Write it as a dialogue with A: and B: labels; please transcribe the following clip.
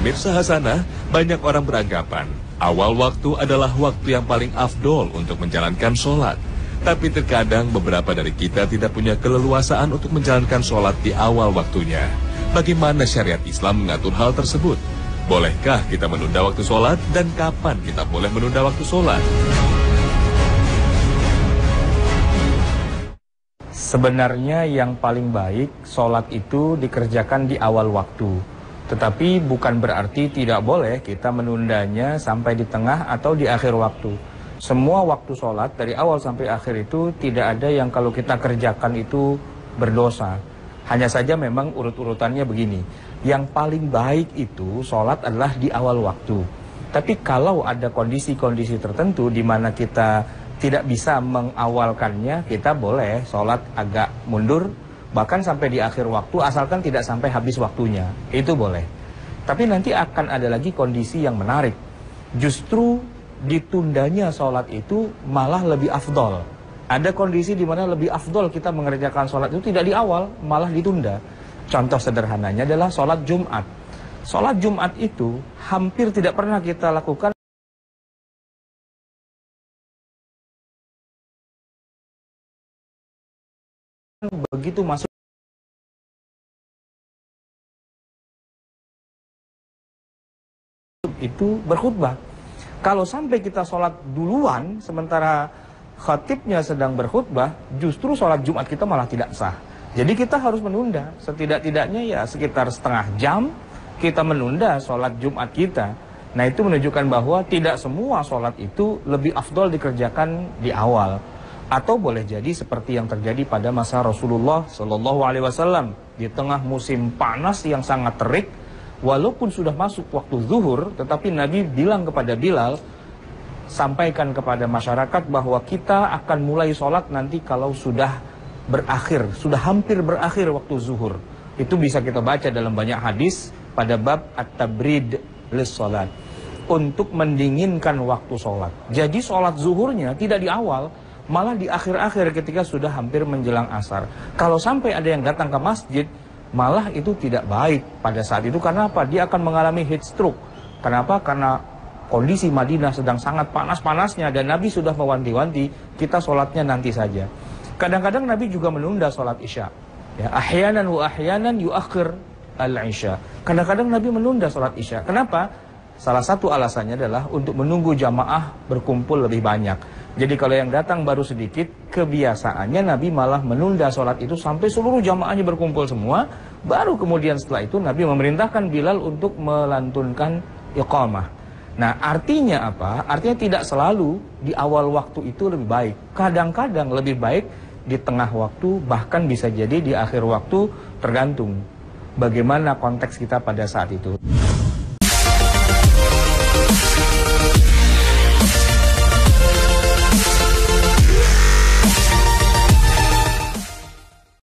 A: Pemirsa Hasanah, banyak orang beranggapan awal waktu adalah waktu yang paling afdol untuk menjalankan sholat. Tapi terkadang beberapa dari kita tidak punya keleluasaan untuk menjalankan sholat di awal waktunya. Bagaimana syariat Islam mengatur hal tersebut? Bolehkah kita menunda waktu sholat dan kapan kita boleh menunda waktu sholat?
B: Sebenarnya yang paling baik sholat itu dikerjakan di awal waktu. Tetapi bukan berarti tidak boleh kita menundanya sampai di tengah atau di akhir waktu. Semua waktu sholat dari awal sampai akhir itu tidak ada yang kalau kita kerjakan itu berdosa. Hanya saja memang urut-urutannya begini. Yang paling baik itu sholat adalah di awal waktu. Tapi kalau ada kondisi-kondisi tertentu di mana kita tidak bisa mengawalkannya, kita boleh sholat agak mundur, bahkan sampai di akhir waktu, asalkan tidak sampai habis waktunya. Itu boleh. Tapi nanti akan ada lagi kondisi yang menarik. Justru ditundanya sholat itu malah lebih afdol. Ada kondisi di mana lebih afdol kita mengerjakan sholat itu tidak di awal, malah ditunda. Contoh sederhananya adalah sholat Jumat. Sholat Jumat itu hampir tidak pernah kita lakukan begitu masuk itu berkhutbah. Kalau sampai kita sholat duluan sementara khatibnya sedang berkhutbah, justru sholat Jumat kita malah tidak sah. Jadi kita harus menunda, setidak-tidaknya ya sekitar setengah jam kita menunda sholat Jumat kita. Nah itu menunjukkan bahwa tidak semua sholat itu lebih afdol dikerjakan di awal. Atau boleh jadi seperti yang terjadi pada masa Rasulullah SAW di tengah musim panas yang sangat terik. Walaupun sudah masuk waktu zuhur, tetapi Nabi bilang kepada Bilal, sampaikan kepada masyarakat bahwa kita akan mulai sholat nanti kalau sudah berakhir, sudah hampir berakhir waktu zuhur. Itu bisa kita baca dalam banyak hadis pada bab at-tabrid lis-sholat, untuk mendinginkan waktu sholat. Jadi sholat zuhurnya tidak di awal, malah di akhir-akhir ketika sudah hampir menjelang asar. Kalau sampai ada yang datang ke masjid, malah itu tidak baik pada saat itu. Karena apa? Dia akan mengalami heat stroke. Kenapa? Karena kondisi Madinah sedang sangat panas-panasnya dan Nabi sudah mewanti-wanti kita sholatnya nanti saja. Kadang-kadang Nabi juga menunda sholat isya. Ya, ahyanan wa ahyanan yuakhir al-isya. Kadang-kadang Nabi menunda sholat isya. Kenapa? Salah satu alasannya adalah untuk menunggu jamaah berkumpul lebih banyak. Jadi kalau yang datang baru sedikit, kebiasaannya Nabi malah menunda sholat itu sampai seluruh jamaahnya berkumpul semua. Baru kemudian setelah itu Nabi memerintahkan Bilal untuk melantunkan iqamah. Nah artinya apa? Artinya tidak selalu di awal waktu itu lebih baik. Kadang-kadang lebih baik di tengah waktu, bahkan bisa jadi di akhir waktu, tergantung bagaimana konteks kita pada saat itu.